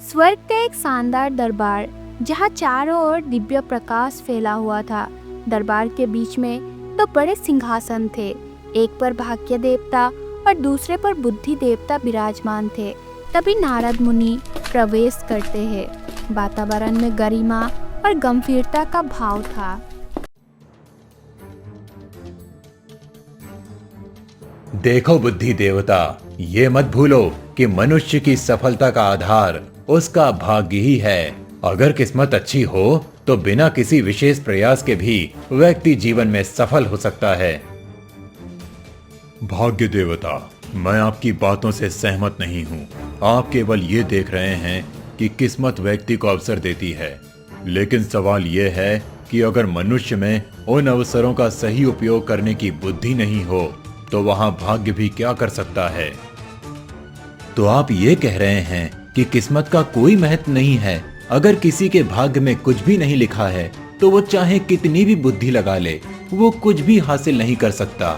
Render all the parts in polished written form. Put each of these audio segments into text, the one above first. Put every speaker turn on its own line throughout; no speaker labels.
स्वर्ग का एक शानदार दरबार जहाँ चारों ओर दिव्य प्रकाश फैला हुआ था। दरबार के बीच में दो बड़े सिंहासन थे। एक पर भाग्य देवता और दूसरे पर बुद्धि देवता विराजमान थे। तभी नारद मुनि प्रवेश करते हैं। वातावरण में गरिमा और गंभीरता का भाव था।
देखो बुद्धि देवता, ये मत भूलो कि मनुष्य की सफलता का आधार उसका भाग्य ही है। अगर किस्मत अच्छी हो तो बिना किसी विशेष प्रयास के भी व्यक्ति जीवन में सफल हो सकता है। भाग्य देवता, मैं आपकी बातों से सहमत नहीं हूँ। आप केवल ये देख रहे हैं कि किस्मत व्यक्ति को अवसर देती है, लेकिन सवाल ये है कि अगर मनुष्य में उन अवसरों का सही उपयोग करने की बुद्धि नहीं हो तो वहां भाग्य भी क्या कर सकता है। तो आप ये कह रहे हैं कि किस्मत का कोई महत्व नहीं है। अगर किसी के भाग्य में कुछ भी नहीं लिखा है तो वो चाहे कितनी भी बुद्धि लगा ले, वो कुछ भी हासिल नहीं कर सकता।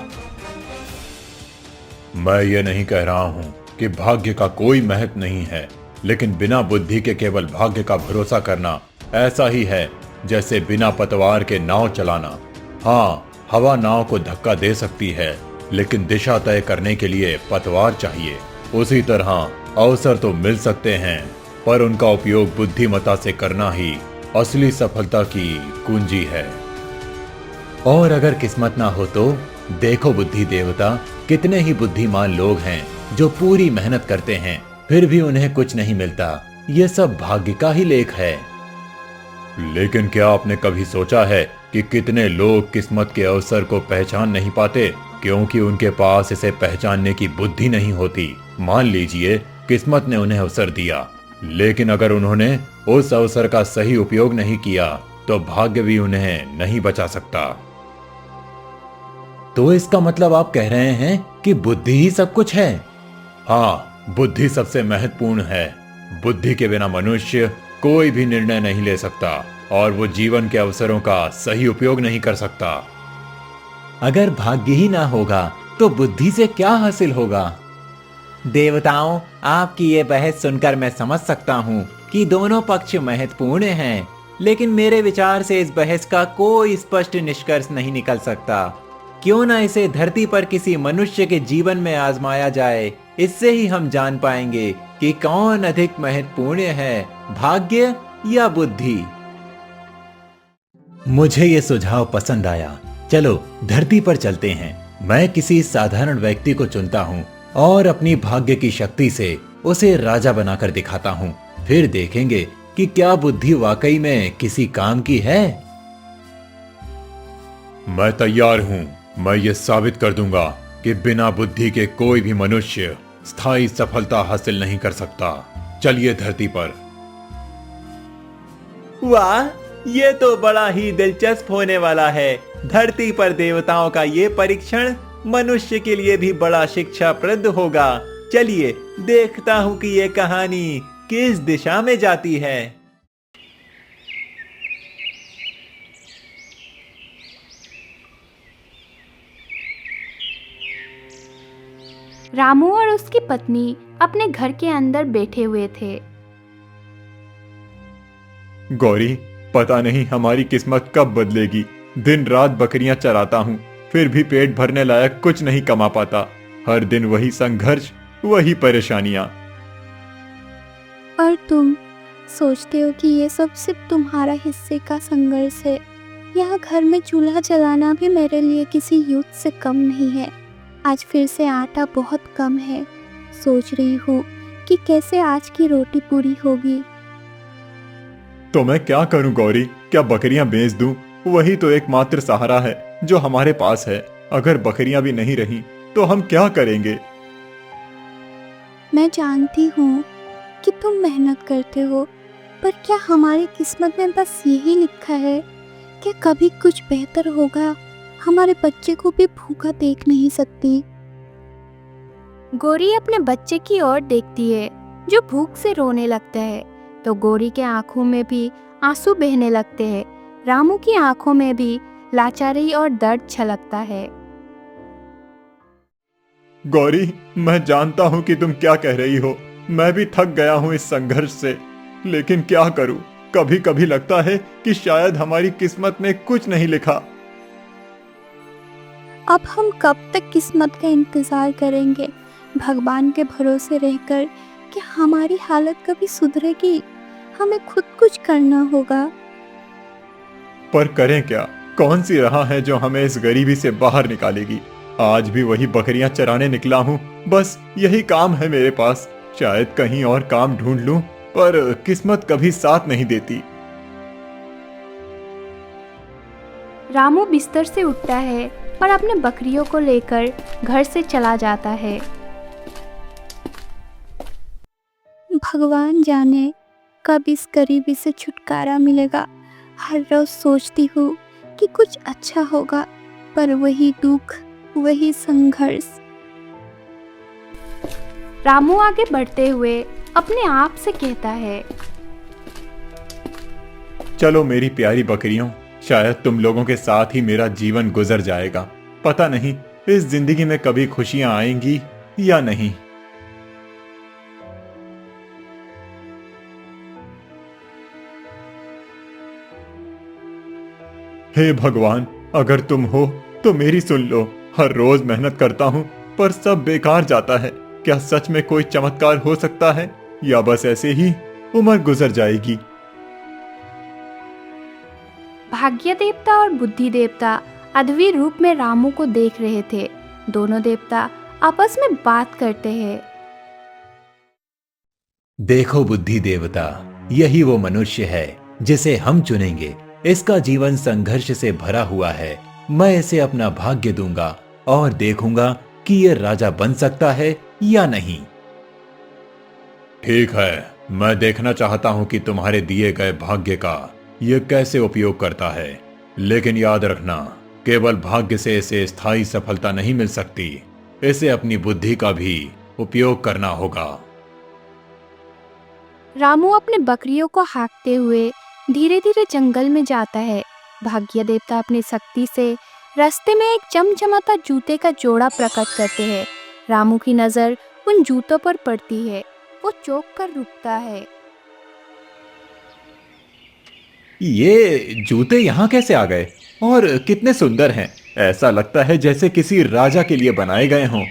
मैं ये नहीं कह रहा हूँ कि भाग्य का कोई महत्व नहीं है, लेकिन बिना बुद्धि के केवल भाग्य का भरोसा करना ऐसा ही है जैसे बिना पतवार के नाव चलाना। हाँ, हवा नाव को धक्का दे सकती है, लेकिन दिशा तय करने के लिए पतवार चाहिए। उसी तरह अवसर तो मिल सकते हैं, पर उनका उपयोग बुद्धिमत्ता से करना ही असली सफलता की कुंजी है। और अगर किस्मत ना हो तो देखो बुद्धि देवता, कितने ही बुद्धिमान लोग हैं जो पूरी मेहनत करते हैं फिर भी उन्हें कुछ नहीं मिलता। यह सब भाग्य का ही लेख है। लेकिन क्या आपने कभी सोचा है कि कितने लोग किस्मत के अवसर को पहचान नहीं पाते क्योंकि उनके पास इसे पहचानने की बुद्धि नहीं होती। मान लीजिए किस्मत ने उन्हें अवसर दिया, लेकिन अगर उन्होंने उस अवसर का सही उपयोग नहीं किया तो भाग्य भी उन्हें नहीं बचा सकता। तो इसका मतलब आप कह रहे हैं कि बुद्धि ही सब कुछ है? हाँ, बुद्धि सबसे महत्वपूर्ण है। बुद्धि के बिना मनुष्य कोई भी निर्णय नहीं ले सकता और वो जीवन के अवसरों का सही उपयोग नहीं कर सकता। अगर भाग्य ही ना होगा तो बुद्धि से क्या हासिल होगा? देवताओं, आपकी ये बहस सुनकर मैं समझ सकता हूँ कि दोनों पक्ष महत्वपूर्ण हैं, लेकिन मेरे विचार से इस बहस का कोई स्पष्ट निष्कर्ष नहीं निकल सकता। क्यों ना इसे धरती पर किसी मनुष्य के जीवन में आजमाया जाए। इससे ही हम जान पाएंगे कि कौन अधिक महत्वपूर्ण है, भाग्य या बुद्धि। मुझे ये सुझाव पसंद आया। चलो धरती पर चलते हैं। मैं किसी साधारण व्यक्ति को चुनता हूँ और अपनी भाग्य की शक्ति से उसे राजा बनाकर दिखाता हूँ। फिर देखेंगे कि क्या बुद्धि वाकई में किसी काम की है। मैं तैयार हूँ। मैं ये साबित कर दूंगा कि बिना बुद्धि के कोई भी मनुष्य स्थायी सफलता हासिल नहीं कर सकता। चलिए धरती पर। वाह, ये तो बड़ा ही दिलचस्प होने वाला है। धरती पर देवताओं का ये परीक्षण मनुष्य के लिए भी बड़ा शिक्षाप्रद होगा। चलिए देखता हूँ कि ये कहानी किस दिशा में जाती है।
रामू और उसकी पत्नी अपने घर के अंदर बैठे हुए थे।
गौरी, पता नहीं हमारी किस्मत कब बदलेगी। दिन रात बकरियां चराता हूँ, फिर भी पेट भरने लायक कुछ नहीं कमा पाता। हर दिन वही संघर्ष, वही परेशानियां।
और तुम सोचते हो कि ये सब सिर्फ तुम्हारा हिस्से का संघर्ष है। यहाँ घर में चूल्हा जलाना भी मेरे लिए किसी युद्ध से कम नहीं है। आज फिर से आटा बहुत कम है। सोच रही हूँ कि कैसे आज की रोटी पूरी होगी।
तो मैं क्या करूं गौरी? क्या बकरियां बेच दूं? वही तो एकमात्र सहारा है जो हमारे पास है। अगर बकरियां भी नहीं रहीं तो हम क्या करेंगे?
मैं जानती हूँ कि तुम मेहनत करते हो, पर क्या हमारी किस्मत में बस यही लिखा है? क्या कभी कुछ बेहतर होगा? हमारे बच्चे को भी भूखा देख नहीं सकती।
गौरी अपने बच्चे की ओर देखती है जो भूख से रोने लगता है, तो गौरी के आंखों में भी आंसू बहने लगते हैं। रामू की आंखों में भी लाचारी और दर्द छलकता है।
गौरी, मैं जानता हूं कि तुम क्या कह रही हो। मैं भी थक गया हूं इस संघर्ष से। लेकिन क्या करूं, कभी कभी लगता है कि शायद हमारी किस्मत में कुछ नहीं लिखा।
अब हम कब तक किस्मत का इंतजार करेंगे? भगवान के भरोसे रहकर कि हमारी हालत कभी सुधरेगी? हमें खुद कुछ करना होगा।
पर करें क्या? कौन सी राह है जो हमें इस गरीबी से बाहर निकालेगी? आज भी वही बकरियां चराने निकला हूँ, बस यही काम है मेरे पास। शायद कहीं और काम ढूंढ लूं, पर किस्मत कभी साथ नहीं देती।
रामू बिस्तर से उठता है और अपने बकरियों को लेकर घर से चला जाता है।
भगवान जाने कब इस गरीबी से छुटकारा मिलेगा। हर रोज सोचती हूँ कि कुछ अच्छा होगा, पर वही दुख, वही संघर्ष।
रामू आगे बढ़ते हुए अपने आप से कहता है,
चलो मेरी प्यारी बकरियों, शायद तुम लोगों के साथ ही मेरा जीवन गुजर जाएगा। पता नहीं इस जिंदगी में कभी खुशियां आएंगी या नहीं। हे भगवान, अगर तुम हो तो मेरी सुन लो। हर रोज मेहनत करता हूँ पर सब बेकार जाता है। क्या सच में कोई चमत्कार हो सकता है, या बस ऐसे ही उम्र गुजर जाएगी?
भाग्य देवता और बुद्धि देवता अद्भुत रूप में रामू को देख रहे थे। दोनों देवता आपस में बात करते हैं।
देखो बुद्धि देवता, यही वो मनुष्य है जिसे हम चुनेंगे। इसका जीवन संघर्ष से भरा हुआ है। मैं इसे अपना भाग्य दूंगा और देखूंगा कि ये राजा बन सकता है या नहीं। ठीक है, मैं देखना चाहता हूं कि तुम्हारे दिए गए भाग्य का ये कैसे उपयोग करता है। लेकिन याद रखना, केवल भाग्य से इसे स्थायी सफलता नहीं मिल सकती। इसे अपनी बुद्धि का भी उपयोग करना होगा।
रामू अपने बकरियों को हाँकते हुए धीरे धीरे जंगल में जाता है। भाग्य देवता अपनी शक्ति से रास्ते में एक चमचमाता जूते का जोड़ा प्रकट करते हैं। रामू की नजर उन जूतों पर पड़ती है। वो चौंक कर रुकता है।
ये जूते यहाँ कैसे आ गए और कितने सुंदर हैं। ऐसा लगता है जैसे किसी राजा के लिए बनाए गए हों।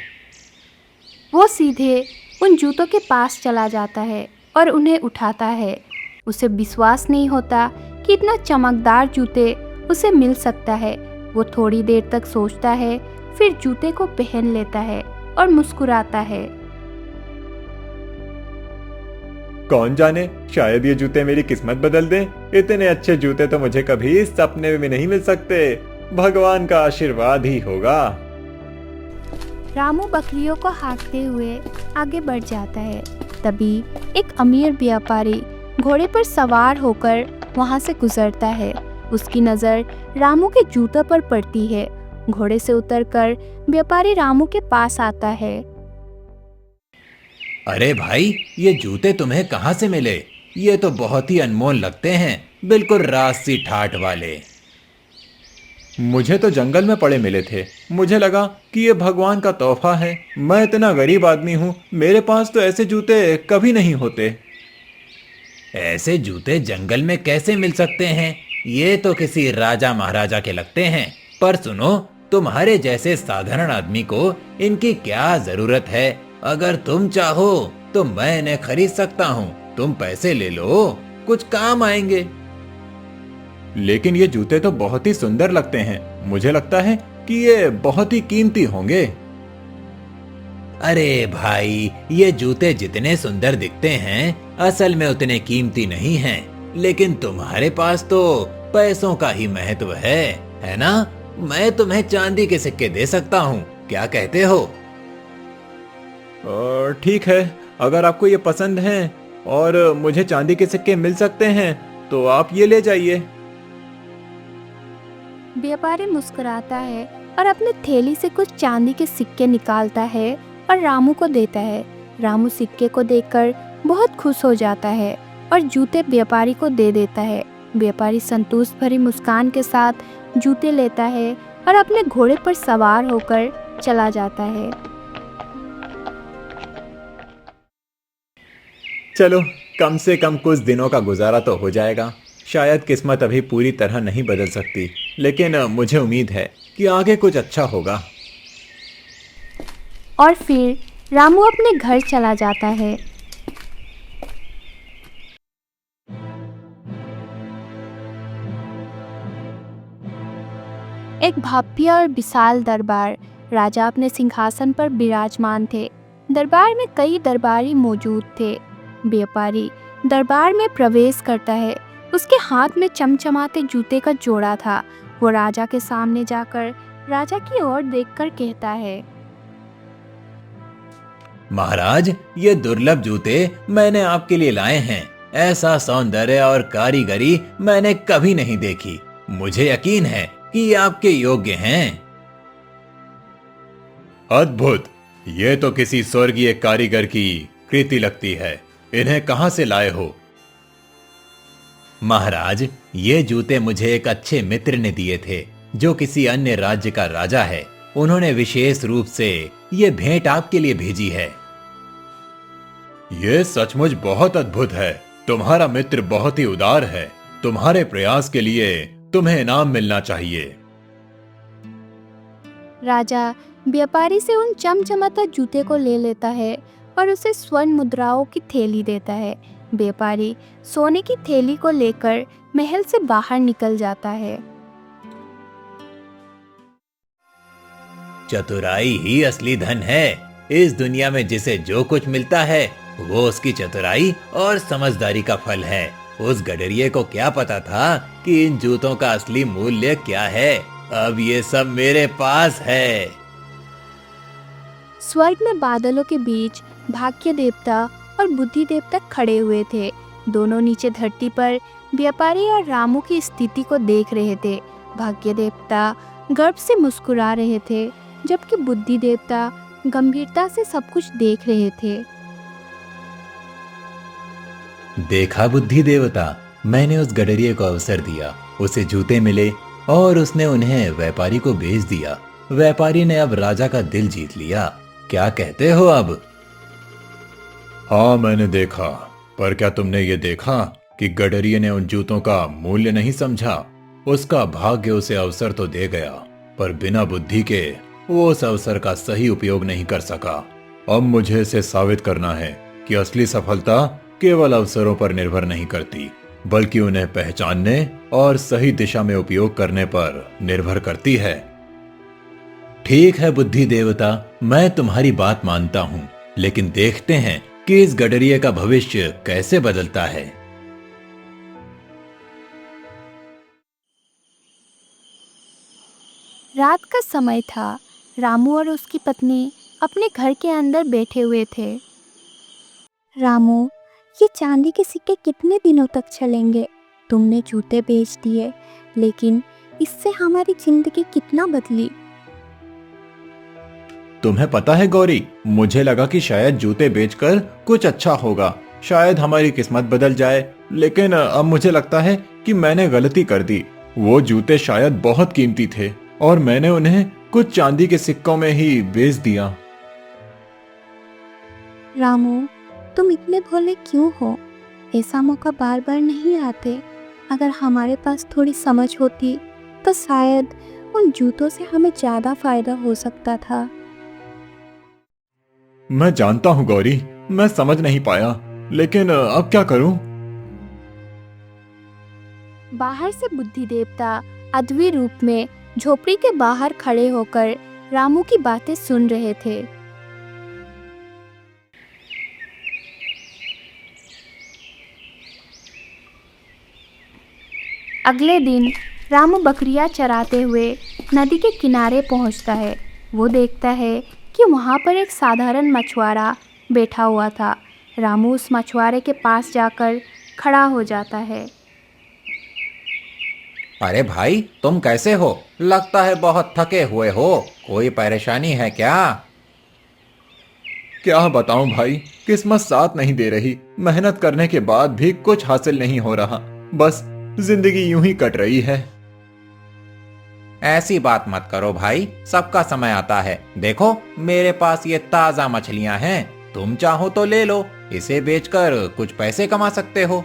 वो सीधे उन जूतों के पास चला जाता है और उन्हें उठाता है। उसे विश्वास नहीं होता कि इतना चमकदार जूते उसे मिल सकता है। वो थोड़ी देर तक सोचता है, फिर जूते को पहन लेता है और मुस्कुराता है।
कौन जाने, शायद ये जूते मेरी किस्मत बदल दें। इतने अच्छे जूते तो मुझे कभी सपने में नहीं मिल सकते। भगवान का आशीर्वाद ही होगा।
रामू बकरियों को हाँकते हुए आगे बढ़ जाता है। तभी एक अमीर व्यापारी घोड़े पर सवार होकर वहां से गुजरता है। उसकी नजर रामू के जूतों पर पड़ती है। घोड़े से उतरकर व्यापारी रामू के पास आता है।
अरे भाई, ये जूते तुम्हें कहाँ से मिले? ये तो बहुत ही अनमोल लगते हैं, बिल्कुल राजसी ठाठ वाले। मुझे तो जंगल में पड़े मिले थे। मुझे लगा कि ये भगवान का तोहफा है। मैं इतना गरीब आदमी हूँ, मेरे पास तो ऐसे जूते कभी नहीं होते। ऐसे जूते जंगल में कैसे मिल सकते हैं? ये तो किसी राजा महाराजा के लगते हैं। पर सुनो, तुम्हारे जैसे साधारण आदमी को इनकी क्या जरूरत है? अगर तुम चाहो तो मैं इन्हें खरीद सकता हूँ। तुम पैसे ले लो, कुछ काम आएंगे। लेकिन ये जूते तो बहुत ही सुंदर लगते हैं। मुझे लगता है कि ये बहुत ही कीमती होंगे। अरे भाई, ये जूते जितने सुंदर दिखते हैं, असल में उतने कीमती नहीं हैं। लेकिन तुम्हारे पास तो पैसों का ही महत्व है ना? मैं तुम्हें चांदी के सिक्के दे सकता हूँ, क्या कहते हो? ठीक है, अगर आपको ये पसंद है और मुझे चांदी के सिक्के मिल सकते हैं तो आप ये ले जाइए।
व्यापारी मुस्कुराता है और अपनी थैली से कुछ चांदी के सिक्के निकालता है और रामू को देता है। रामू सिक्के को देखकर बहुत खुश हो जाता है और जूते व्यापारी को दे देता है। व्यापारी संतोष भरी मुस्कान के साथ जूते लेता है और अपने घोड़े पर सवार होकर चला जाता है।
चलो, कम से कम कुछ दिनों का गुजारा तो हो जाएगा। शायद किस्मत अभी पूरी तरह नहीं बदल सकती, लेकिन मुझे उम्मीद है कि आगे कुछ अच्छा होगा।
और फिर रामू अपने घर चला जाता है। एक भव्य और विशाल दरबार। राजा अपने सिंहासन पर विराजमान थे। दरबार में कई दरबारी मौजूद थे। व्यापारी दरबार में प्रवेश करता है। उसके हाथ में चमचमाते जूते का जोड़ा था। वो राजा के सामने जाकर राजा की ओर देखकर कहता है,
महाराज, ये दुर्लभ जूते मैंने आपके लिए लाए हैं। ऐसा सौंदर्य और कारीगरी मैंने कभी नहीं देखी। मुझे यकीन है कि ये आपके योग्य हैं। अद्भुत! ये तो किसी स्वर्गीय कारीगर की कृति लगती है। इन्हें कहां से लाए हो? महाराज, ये जूते मुझे एक अच्छे मित्र ने दिए थे, जो किसी अन्य राज्य का राजा है। उन्होंने विशेष रूप से ये भेंट आपके लिए भेजी है। ये सचमुच बहुत अद्भुत है। तुम्हारा मित्र बहुत ही उदार है। तुम्हारे प्रयास के लिए तुम्हें इनाम मिलना चाहिए।
राजा व्यापारी से उन चमचमाते जूते को ले लेता है और उसे स्वर्ण मुद्राओं की थैली देता है। व्यापारी सोने की थैली को लेकर महल से बाहर निकल जाता है।
चतुराई ही असली धन है। इस दुनिया में जिसे जो कुछ मिलता है वो उसकी चतुराई और समझदारी का फल है। उस गडरिये को क्या पता था कि इन जूतों का असली मूल्य क्या है। अब ये सब मेरे पास है।
स्वर्ग में बादलों के बीच भाग्य देवता और बुद्धि देवता खड़े हुए थे। दोनों नीचे धरती पर व्यापारी और रामू की स्थिति को देख रहे थे। भाग्य देवता गर्व से मुस्कुरा रहे थे, जबकि बुद्धि देवता गंभीरता से सब कुछ देख रहे थे।
देखा बुद्धि देवता, मैंने उस गडरिये को अवसर दिया। उसे जूते मिले और उसने उन्हें व्यापारी को बेच दिया। व्यापारी ने अब राजा का दिल जीत लिया। क्या कहते हो अब? हाँ, मैंने देखा। पर क्या तुमने ये देखा कि गडरिये ने उन जूतों का मूल्य नहीं समझा? उसका भाग्य उसे अवसर तो दे गया, पर बिना बुद्धि के वो उस अवसर का सही उपयोग नहीं कर सका। अब मुझे इसे साबित करना है कि असली सफलता केवल अवसरों पर निर्भर नहीं करती, बल्कि उन्हें पहचानने और सही दिशा में उपयोग करने पर निर्भर करती है। ठीक है बुद्धि देवता, मैं तुम्हारी बात मानता हूँ, लेकिन देखते हैं कि इस गडरिये का भविष्य कैसे बदलता है।
रात का समय था। रामू और उसकी पत्नी अपने घर के अंदर बैठे हुए थे।
रामू, ये चांदी के सिक्के कितने दिनों तक चलेंगे? तुमने जूते बेच दिए, लेकिन इससे हमारी जिंदगी कितना बदली।
तुम्हें पता है गौरी, मुझे लगा कि शायद जूते बेचकर कुछ अच्छा होगा, शायद हमारी किस्मत बदल जाए। लेकिन अब मुझे लगता है कि मैंने गलती कर दी। वो जूते शायद बहुत कीमती थे और मैंने उन्हें कुछ चांदी के सिक्कों में ही बेच दिया।
रामू, तुम इतने भोले क्यों हो? ऐसा मौका बार बार नहीं आते। अगर हमारे पास थोड़ी समझ होती तो शायद उन जूतों से हमें ज्यादा फायदा हो सकता था।
मैं जानता हूँ गौरी, मैं समझ नहीं पाया, लेकिन अब क्या करूं?
बाहर से बुद्धि देवता अद्भुत रूप में झोपड़ी के बाहर खड़े होकर रामू की बातें सुन रहे थे। अगले दिन रामू बकरियां चराते हुए नदी के किनारे पहुंचता है। वो देखता है कि वहां पर एक साधारण मछुआरा बैठा हुआ था। रामू उस मछुआरे के पास जाकर खड़ा हो जाता है।
अरे भाई, तुम कैसे हो? लगता है बहुत थके हुए हो। कोई परेशानी है क्या?
क्या बताऊं भाई, किस्मत साथ नहीं दे रही। मेहनत करने के बाद भी कुछ हासिल नहीं हो रहा। बस जिंदगी यूं ही कट रही है।
ऐसी बात मत करो भाई, सबका समय आता है। देखो, मेरे पास ये ताजा मछलियां हैं, तुम चाहो तो ले लो। इसे बेचकर कुछ पैसे कमा सकते हो।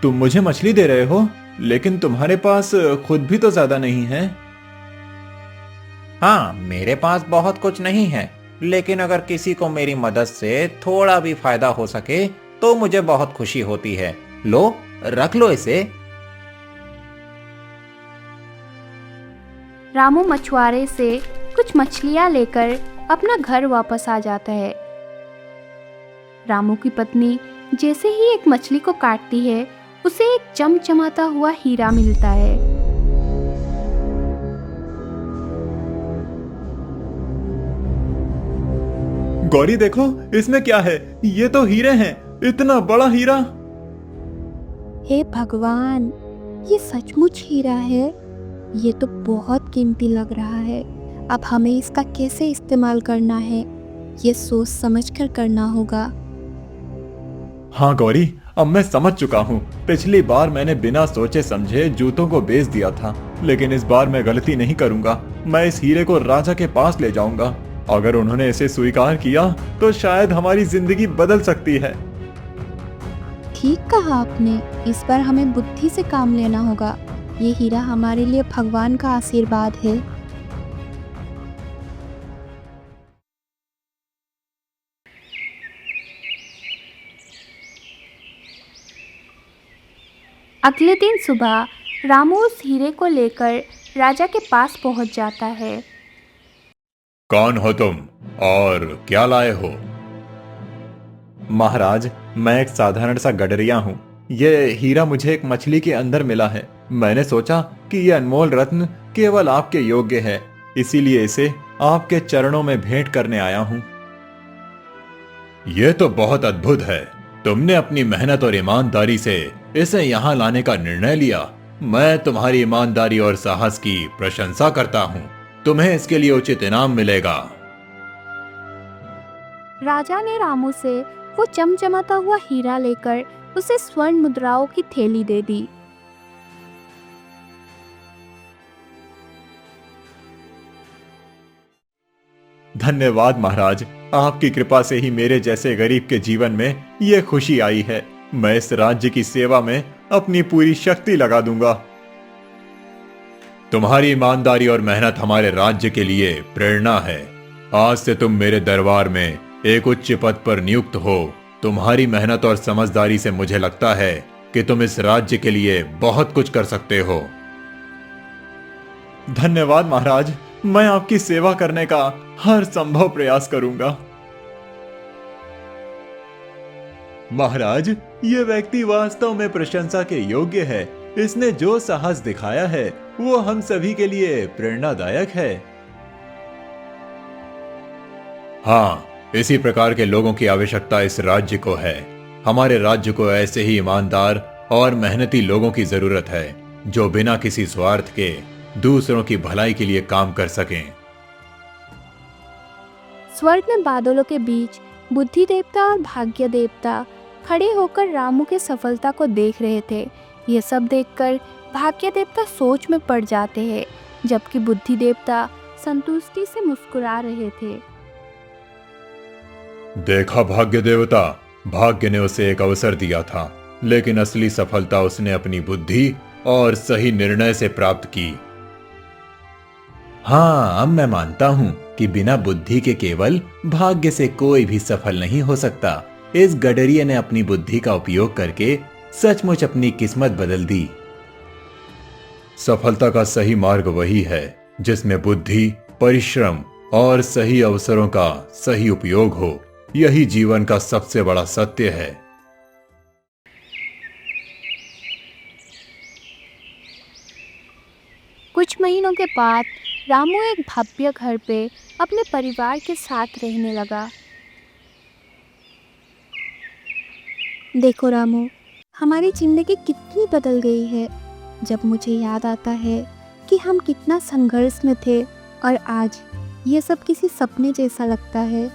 तुम मुझे मछली दे रहे हो, लेकिन तुम्हारे पास खुद भी तो ज्यादा नहीं है।
हाँ, मेरे पास बहुत कुछ नहीं है, लेकिन अगर किसी को मेरी मदद से थोड़ा भी फायदा हो सके तो मुझे बहुत खुशी होती है। लो, रख लो इसे।
रामू मछुआरे से कुछ मछलियां लेकर अपना घर वापस आ जाता है। रामू की पत्नी जैसे ही एक मछली को काटती है, उसे एक चमचमाता हुआ हीरा मिलता है।
गौरी देखो, इसमें क्या है? ये तो हीरे हैं, इतना बड़ा हीरा।
हे भगवान, ये सचमुच हीरा है। ये तो बहुत कीमती लग रहा है। अब हमें इसका कैसे इस्तेमाल करना है, ये सोच समझकर करना होगा।
हाँ गौरी, अब मैं समझ चुका हूँ। पिछली बार मैंने बिना सोचे समझे जूतों को बेच दिया था, लेकिन इस बार मैं गलती नहीं करूंगा। मैं इस हीरे को राजा के पास ले जाऊंगा। अगर उन्होंने इसे स्वीकार किया तो शायद हमारी जिंदगी बदल सकती है।
ठीक कहा आपने, इस बार हमें बुद्धि से काम लेना होगा। ये हीरा हमारे लिए भगवान का आशीर्वाद है।
अगले दिन सुबह रामू उस हीरे को लेकर राजा के पास पहुंच जाता है।
कौन हो तुम और क्या लाए हो? महाराज, मैं एक साधारण सा गडरिया हूँ। ये हीरा मुझे एक मछली के अंदर मिला है। मैंने सोचा कि ये अनमोल रत्न केवल आपके योग्य है, इसीलिए इसे आपके चरणों में भेंट करने आया हूँ। ये तो बहुत अद्भुत है। तुमने अपनी मेहनत और ईमानदारी से इसे यहाँ लाने का निर्णय लिया। मैं तुम्हारी ईमानदारी और साहस की प्रशंसा करता हूँ। तुम्हें इसके लिए उचित इनाम मिलेगा।
राजा ने रामू से वो चमचमाता हुआ हीरा लेकर उसे स्वर्ण मुद्राओं की थैली दे दी।
धन्यवाद महाराज, आपकी कृपा से ही मेरे जैसे गरीब के जीवन में ये खुशी आई है। मैं इस राज्य की सेवा में अपनी पूरी शक्ति लगा दूंगा। तुम्हारी ईमानदारी और मेहनत हमारे राज्य के लिए प्रेरणा है। आज से तुम मेरे दरबार में एक उच्च पद पर नियुक्त हो। तुम्हारी मेहनत और समझदारी से मुझे लगता है कि तुम इस राज्य के लिए बहुत कुछ कर सकते हो। धन्यवाद महाराज, मैं आपकी सेवा करने का हर संभव प्रयास करूंगा। महाराज, ये व्यक्ति वास्तव में प्रशंसा के योग्य है। इसने जो साहस दिखाया है वो हम सभी के लिए प्रेरणादायक है। हाँ, इसी प्रकार के लोगों की आवश्यकता इस राज्य को है। हमारे राज्य को ऐसे ही ईमानदार और मेहनती लोगों की जरूरत है, जो बिना किसी स्वार्थ के दूसरों की भलाई के लिए काम कर सकें।
स्वर्ग में बादलों के बीच बुद्धि देवता और भाग्य देवता खड़े होकर रामू के सफलता को देख रहे थे। ये सब देखकर भाग्य देवता सोच में पड़ जाते हैं, जबकि बुद्धि देवता संतुष्टि से मुस्कुरा रहे थे।
देखा भाग्य देवता, भाग्य ने उसे एक अवसर दिया था, लेकिन असली सफलता उसने अपनी बुद्धि और सही निर्णय से प्राप्त की। हाँ, अब मैं मानता हूँ कि बिना बुद्धि के केवल भाग्य से कोई भी सफल नहीं हो सकता। इस गडरिये ने अपनी बुद्धि का उपयोग करके सचमुच अपनी किस्मत बदल दी। सफलता का सही मार्ग वही है जिसमें बुद्धि, परिश्रम और सही अवसरों का सही उपयोग हो। यही जीवन का सबसे बड़ा सत्य है।
कुछ महीनों के बाद रामू एक भव्य घर पे अपने परिवार के साथ रहने लगा।
देखो रामू, हमारी जिंदगी कितनी बदल गई है। जब मुझे याद आता है कि हम कितना संघर्ष में थे और आज ये सब किसी सपने जैसा लगता है।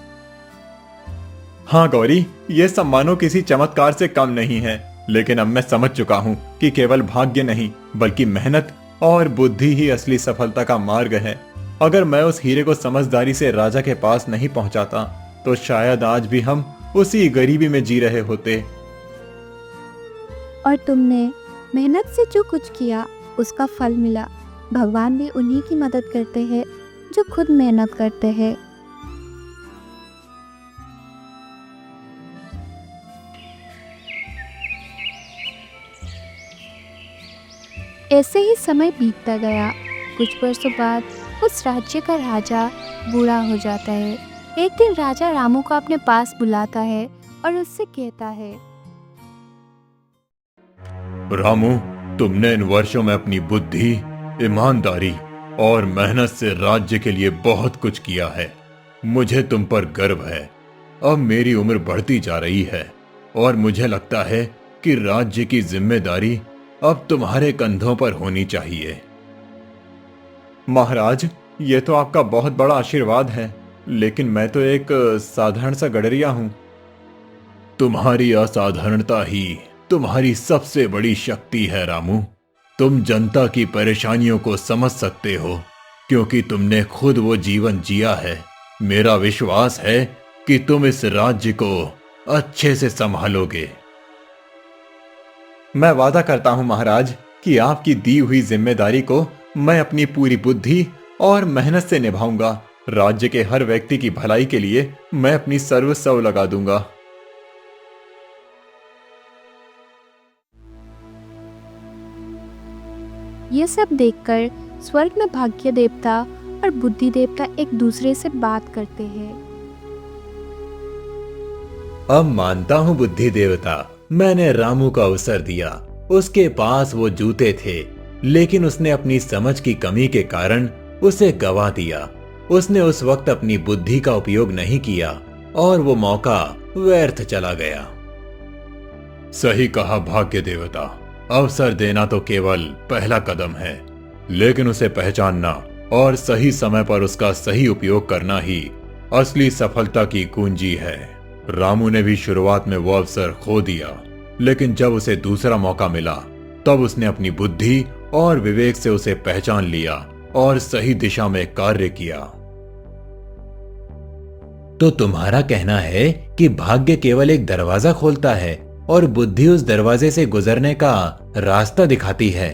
हाँ गौरी, ये सब मानो किसी चमत्कार से कम नहीं है, लेकिन अब मैं समझ चुका हूँ कि केवल भाग्य नहीं बल्कि मेहनत और बुद्धि ही असली सफलता का मार्ग है। अगर मैं उस हीरे को समझदारी से राजा के पास नहीं पहुंचाता तो शायद आज भी हम उसी गरीबी में जी रहे होते।
और तुमने मेहनत से जो कुछ किया उसका फल मिला। भगवान भी उन्हीं की मदद करते हैं जो खुद मेहनत करते हैं।
ऐसे ही समय बीतता गया। कुछ वर्षों बाद उस राज्य का राजा बूढ़ा हो जाता है। एक दिन राजा रामू को अपने पास बुलाता है और उससे कहता है,
रामू, तुमने इन वर्षों में अपनी बुद्धि, ईमानदारी और मेहनत से राज्य के लिए बहुत कुछ किया है। मुझे तुम पर गर्व है। अब मेरी उम्र बढ़ती जा रही है और मुझे लगता है कि राज्य की जिम्मेदारी अब तुम्हारे कंधों पर होनी चाहिए। महाराज, ये तो आपका बहुत बड़ा आशीर्वाद है, लेकिन मैं तो एक साधारण सा गडरिया हूं। तुम्हारी असाधारणता ही तुम्हारी सबसे बड़ी शक्ति है रामू। तुम जनता की परेशानियों को समझ सकते हो क्योंकि तुमने खुद वो जीवन जिया है। मेरा विश्वास है कि तुम इस राज्य को अच्छे से संभालोगे। मैं वादा करता हूं महाराज कि आपकी दी हुई जिम्मेदारी को मैं अपनी पूरी बुद्धि और मेहनत से निभाऊंगा। राज्य के हर व्यक्ति की भलाई के लिए मैं अपनी सर्वस्व लगा दूंगा।
ये सब देखकर स्वर्ग में भाग्य देवता और बुद्धि देवता एक दूसरे से बात करते हैं।
अब मानता हूं बुद्धि देवता, मैंने रामू का अवसर दिया। उसके पास वो जूते थे, लेकिन उसने अपनी समझ की कमी के कारण उसे गवा दिया। उसने उस वक्त अपनी बुद्धि का उपयोग नहीं किया और वो मौका व्यर्थ चला गया। सही कहा भाग्य देवता, अवसर देना तो केवल पहला कदम है, लेकिन उसे पहचानना और सही समय पर उसका सही उपयोग करना ही असली सफलता की कुंजी है। रामू ने भी शुरुआत में वो अवसर खो दिया, लेकिन जब उसे दूसरा मौका मिला तब उसने अपनी बुद्धि और विवेक से उसे पहचान लिया और सही दिशा में कार्य किया।
तो तुम्हारा कहना है कि भाग्य केवल एक दरवाजा खोलता है और बुद्धि उस दरवाजे से गुजरने का रास्ता दिखाती है।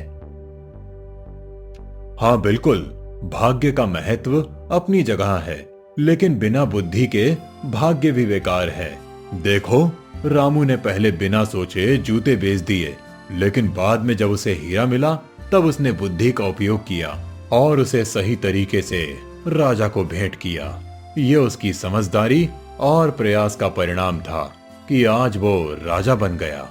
हाँ बिल्कुल, भाग्य का महत्व अपनी जगह है, लेकिन बिना बुद्धि के भाग्य भी बेकार है। देखो, रामू ने पहले बिना सोचे जूते बेच दिए, लेकिन बाद में जब उसे हीरा मिला तब उसने बुद्धि का उपयोग किया और उसे सही तरीके से राजा को भेंट किया। ये उसकी समझदारी और प्रयास का परिणाम था कि आज वो राजा बन गया।